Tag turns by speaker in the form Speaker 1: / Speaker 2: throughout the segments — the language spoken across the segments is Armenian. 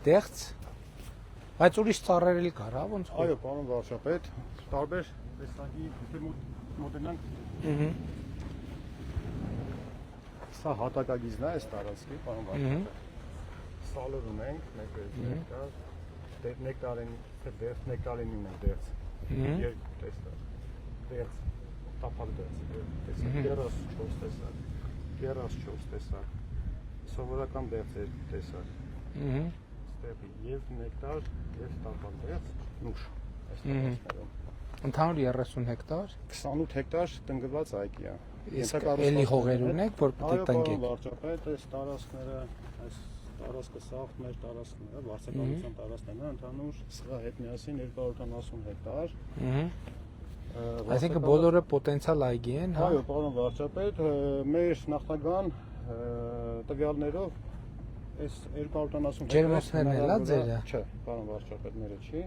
Speaker 1: դեղց, բայց ուրիշ ծառեր էլ կար, հա, ոնց։
Speaker 2: Այո, պարոն վարչապետ, տարբեր տեսակի մոտենանք։ Սա հատակագիծն է այս տարածքի, պարոն վարչապետ։ Սալոր ունենք, 1 հեկտար, նեկտարինին ենք դեղց։ Երկու տեսակ, դեղց, տափակ դեղց, 34 տեսակ, սովորական դեղց 2 տեսակ, ստեպի և նեկտար, և տափակ դեղց, նուշ, այս տարածքներում։
Speaker 1: Ընդհանուր 30 հեկտար։
Speaker 2: 28 հեկտար տնկված այգի է։
Speaker 1: Իսկ էլի հողեր ունեք, որ պետք է
Speaker 2: Այո, պարոն
Speaker 1: տնկեք։
Speaker 2: վարչապետ, այս տարածքները, այս տարածքը սաղ մեր տարածքները, վարձակալության տարածքներն են, ընդհանուր սա հետ միասին 270 հեկտար։
Speaker 1: Այսինքն բոլորը պոտենցիալ այգի են, հա։
Speaker 2: Այո, պարոն վարչապետ, մեր նախնական տվյալներով այս 270
Speaker 1: Ջերմոցներն էլ է ձերը։
Speaker 2: Չէ, պարոն վարչապետ, մերը չի։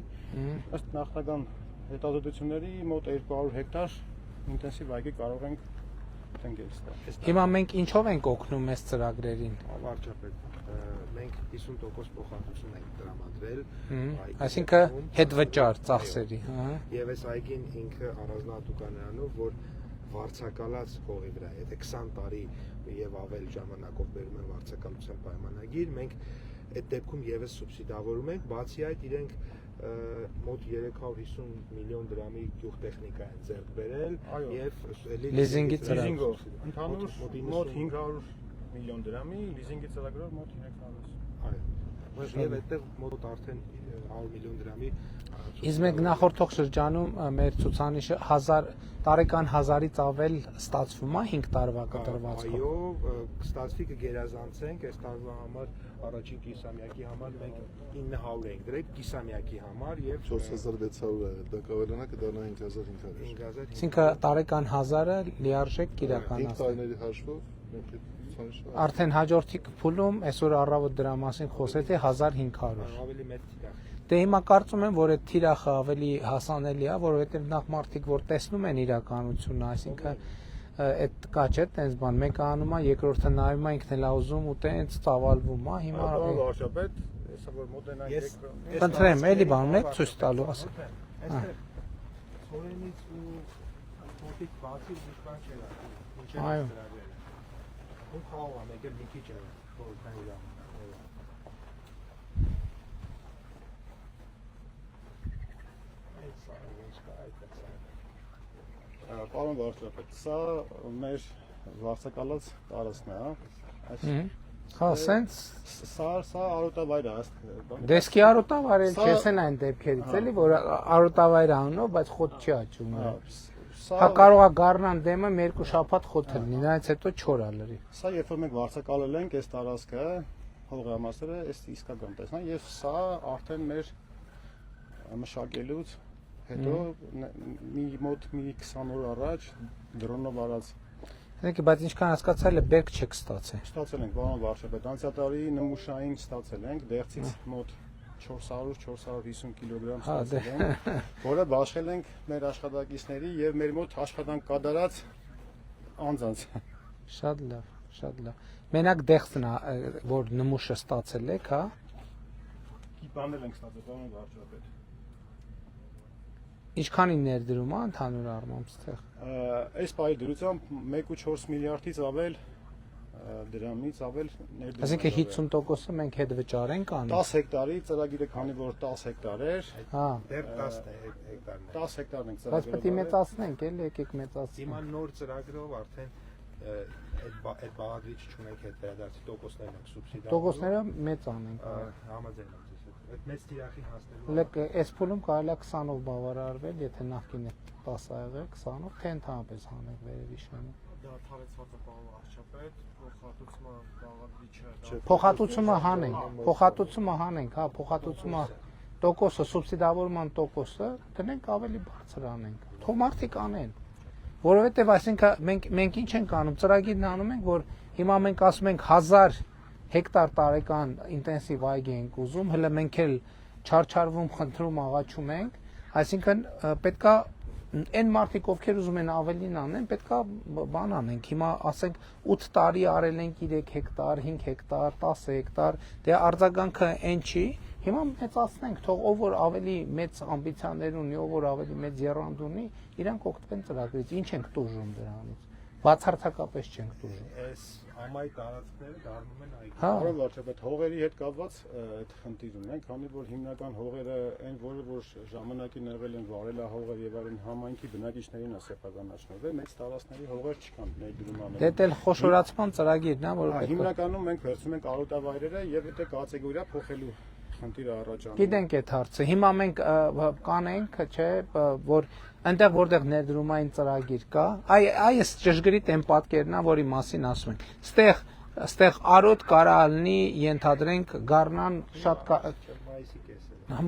Speaker 2: Ըստ նախնական հետազոտությունների մոտ 200 հեկտար ինտենսիվ այգի կարող ենք տնկել ստա։
Speaker 1: Հիմա մենք ինչով ենք օգնում այս ծրագրերին։
Speaker 3: Վարչապետ, մենք 50% փոխհատուցում ենք տրամադրել,
Speaker 1: Այսինքն հետվճար ծախսերի, հա։
Speaker 3: եւ այս այգին ինքը առանձնահատուկ է նրանով, որ վարձակալած հողի վրա, եթե 20 տարի եւ ավել ժամանակով բերում են վարձակալության պայմանագիր, մենք այդ դեպքում եւս սուբսիդավորում ենք, բացի այդ իրենք մոտ 350 միլիոն դրամի գյուղտեխնիկա են ձեռք բերել եւ
Speaker 1: լիզինգի
Speaker 2: ծրագրով ընդհանուր մոտ 500 միլիոն դրամի լիզինգի ծրագրով մոտ 300
Speaker 3: այո եւ այդտեղ մոտ արդեն 100 միլիոն դրամի
Speaker 1: Իսկ մենք նախորդող շրջանում մեր ցուցանիշը 1000 տարեկան 1000-ից ավել ստացվում է 5 տարվա կտրվածքով։
Speaker 3: Այո, կստացվի կգերազանցենք այս տարվա համար առաջին կիսամյակի համար մենք 900 ենք դրել կիսամյակի համար եւ
Speaker 4: 4600 դա կավելանա կդառնա 5500։
Speaker 1: Այսինքն տարեկան 1000-ը լիարժեք կիրականացնել։
Speaker 4: 5 տարիների հաշվով մենք
Speaker 1: Արդեն հաջորդի փուլում այսօր առավոտ դրա մասին խոսեցի 1500։
Speaker 3: ավելի մեծ թիրախ։
Speaker 1: Դե հիմա կարծում եմ, որ այդ թիրախը ավելի հասանելի է, որովհետև նախ մարդիկ որ տեսնում են իրականությունը, այսինքն այդ կա չէ, տենց բան, մեկը անում է, երկրորդը նայում է, ինքն էլ ուզում ու տենց ծավալվում է, հիմա
Speaker 2: վարչապետ, հեսա որ մոտենանք
Speaker 1: Խնդրեմ, էլի բան ունեք ցույց տալու, ասեք։
Speaker 3: Ցորենից ու փոթիկ բացի ուրիշ բան չէր։
Speaker 1: Այո։
Speaker 3: Ու խաղ է, մեկ էլ մի քիչ է, որքան իրան։
Speaker 2: Պարոն վարչապետ, սա մեր վարձակալած տարածքն է,
Speaker 1: Հա, սենց
Speaker 2: Սա արոտավայր է,
Speaker 1: դեսքի արոտավայրը չեսեն այն դեպքերից էլի, որ արոտավայր անունով, բայց խոտ չի աճում։ Հա կարող է գառնան դեմը մի երկու շաբաթ խոտ լինի, նրանից հետո չոր է լրի։
Speaker 2: Սա երբ որ մենք վարձակալել ենք այս տարածքը, հողամասերը, այս իսկական տեսնան, եւ սա արդեն մեր մշակելուց հետո մոտ 20 օր առաջ դրոնով արած
Speaker 1: Բայց ինչքան հասկացել է բերք չեք ստացել։
Speaker 2: Ստացել ենք, պարոն վարչապետ, անցյալ տարի նմուշային ստացել ենք, դեղցից մոտ 400-450 կիլոգրամ ստացել ենք, որը բաշխել ենք մեր աշխատակիցների եւ մեր մոտ աշխատանք կատարած անձանց։
Speaker 1: Շատ լավ, շատ լավ։ Մենակ դեղցն է, որ նմուշը ստացել եք, հա։
Speaker 2: Բանել ենք ստացել, պարոն վարչապետ։
Speaker 1: Ինչքանի ներդրում է ընդհանուր առմամբ ստեղ։
Speaker 2: Այս պահի դրությամբ 1.4 միլիարդից ավել դրամից ավել ներդրում։
Speaker 1: Այսինքն 50%-ը մենք հետ վճար ենք անում։
Speaker 2: 10 հեկտարի ծրագիրը քանի որ 10 հեկտար էր,
Speaker 1: հա,
Speaker 3: դեռ 10 հեկտարն է։
Speaker 2: 10 հեկտարն ենք
Speaker 1: բայց պետք է մեծացնենք, էլի եկեք մեծացնենք։
Speaker 3: Հիմա նոր ծրագրով արդեն այդ բաղադրիչ չունենք հետ վերադարձի տոկոսներն ենք սուբսիդավորում։
Speaker 1: Տոկոսները մեծ անենք։
Speaker 3: Համաձայն եմ ձեզ հետ։ Այդ մեծ թիրախի հասնելու։
Speaker 1: Լեք, այս փուլում կարելի է 20-ով բավարարվել, եթե նախկինը 10 ա եղել 20-ով, թե ընդհանրապես հանենք վերևի շանը։
Speaker 2: Դա թարեցված է պարոն վարչապետ, փոխհատուցման բաղադրիչը։
Speaker 1: Փոխհատուցումը հանենք, հա, փոխհատուցումը տոկոսը, սուբսիդավորման տոկոսը դնենք ավելի բարձր անենք։ Թող մարդիկ անեն։ Որովհետև այսինքն մենք ինչ ենք անում, ծրագիրն անում ենք, որ հիմա մենք ասում ենք 1000 հեկտար տարեկան ինտենսիվ այգի ենք ուզում, հələ մենք էլ չարչարվում, խնդրում, աղաչում ենք, այսինքն պետքա այն մարդիկ, ովքեր ուզում են ավելին անեն, պետքա բան անենք։ Հիմա ասենք 8 տարի արել ենք 3 հեկտար, 5 հեկտար, 10 հեկտար, դե արձագանքը այն չի, Հիմա մեծացնենք, թող ով որ ավելի մեծ ամբիցիաներ ունի, ով որ ավելի մեծ եռանդ ունի, իրանք օգտվեն ծրագրից։ Ինչ ենք տուժում դրանից։ Բացարձակապես չենք տուժում։
Speaker 3: Այս ամայի տարածքները դառնում են այգի։
Speaker 1: Հա,
Speaker 2: Պարոն վարչապետ, հողերի հետ կապված այդ խնդիր ունենք, քանի որ հիմնական հողերը այն որը որ ժամանակին եղել են վարելահողեր եւ այլն համայնքի բնակիչներին է սեփականացնվել, մեծ տարածքների հողեր չկան ներդրում
Speaker 1: դե դել խոշորացման ծրագիրն է, որ պետք է
Speaker 2: Հիմնականում մենք վերցնում ենք արոտավայրերը եւ դա կատեգորիա փոխելու խնդիրը առաջանում։
Speaker 1: Գիտենք այդ հարցը։ Հիմա մենք կանենք, չէ, որ այնտեղ որտեղ ներդրումային ծրագիր կա, այս ճշգրիտ այն պատկերն է, որի մասին ասում ենք։ Ստեղ արոտ կարա լինի, ենթադրենք, գառնան շատ
Speaker 3: Մայիսի կեսերը։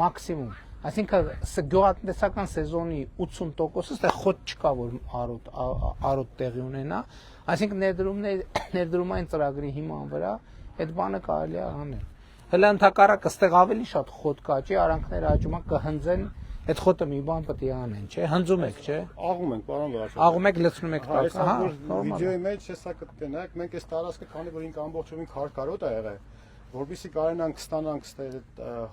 Speaker 1: մաքսիմում։ Այսինքն գյուղատնտեսական սեզոնի 80%-ը ստեղ խոտ չկա, որ արոտ տեղի ունենա, այսինքն ներդրումային ծրագրի հիման վրա այդ բանը կարելի է անել։ Հələ ընդհակառակը ստեղ ավելի շատ խոտ կա, չէ, արանքները աճում կհնձեն, այդ խոտը մի բան պետք է անեն, չէ, հնձում եք, չէ։
Speaker 2: Աղում ենք, պարոն վարչապետ։
Speaker 1: Աղում եք, լցնում եք տակ,
Speaker 2: Հա,
Speaker 1: նորմալ։
Speaker 2: վիդեոյի մեջ հեսա կտնենք, մենք այս տարածքը քանի որ ինքը ամբողջովին քարքարոտ է եղել, որովհետեւ կարենանք ստանանք ստեղ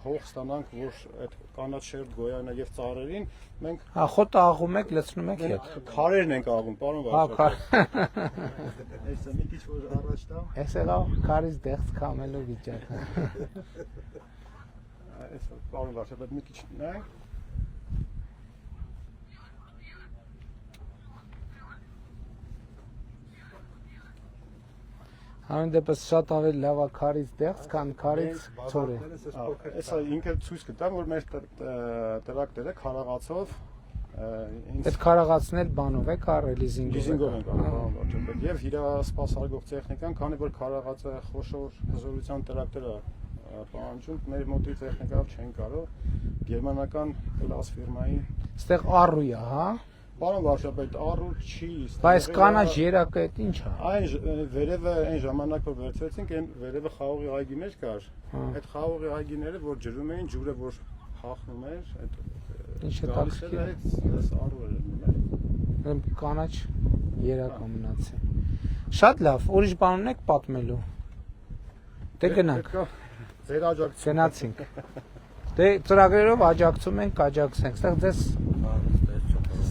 Speaker 2: հող ստանանք, որ այդ կանաչ շերտ գոյանը եւ ծառերին մենք
Speaker 1: Հա, խոտը աղում եք, լցնում եք հետ։
Speaker 2: քարերն ենք աղում, պարոն
Speaker 1: Հա,
Speaker 2: վարչապետ։ Այսը մի քիչ որ առաջ տա։
Speaker 1: Էս եղավ քարից դեղց կամելու վիճակը։
Speaker 2: Այսը պարոն վարչապետ մի քիչ նայենք։
Speaker 1: Համեն դեպս շատ ավելի լավ է քարից դեղց, քան քարից ցորե։
Speaker 2: Այսա ինքը ցույց կտա, որ մեր տրակտերը քարաղացով
Speaker 1: Այդ քարաղացնել բանով է կարել
Speaker 2: լիզինգով ենք անում, վարչապետ։ Եվ հիրասպասարկող տեխնիկան, քանի որ քարաղացը խոշոր հզորության տրակտոր է պահանջում, մեր մոտի տեխնիկայով չեն կարող գերմանական կլաս ֆիրմայի
Speaker 1: Ստեղ առու է, հա։
Speaker 2: Պարոն վարչապետ, առու չի։
Speaker 1: Բայց կանաչ երակը այդ ի՞նչ է։
Speaker 2: Այն վերևը այն ժամանակ որ վերցրեցինք, այն վերևը խաղողի այգիներ կար։
Speaker 1: Հա։
Speaker 2: Այդ խաղողի այգիները որ ջրում էին, ջուրը որ հախնում էր, այդ
Speaker 1: Ինչ է
Speaker 2: գալիս էր այս առու էր։
Speaker 1: Ուրեմն կանաչ երակը մնացի։ Շատ լավ, ուրիշ բան ունեք պատմելու։ Դե գնանք,
Speaker 2: Ձեր աջակցություն։
Speaker 1: գնացինք։ Դե ծրագրերով աջակցում ենք, աջակցենք։ Ստեղ ձեզ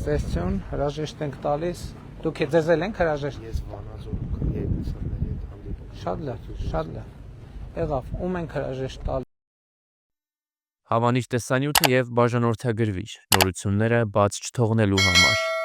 Speaker 1: ստեսություն հրաժեշտ ենք տալիս։ Դուք ձեզ էլ ենք հրաժեշտ։
Speaker 3: Ես Վանաձորում երիտասարդների հետ հանդիպում։
Speaker 1: Շատ լավ, շատ լավ։ Եղավ, ում ենք հրաժեշտ տալիս։
Speaker 5: Հավանիչ տեսանյութը եւ բաժանորդագրվիչ նորությունները բաց չթողնելու համար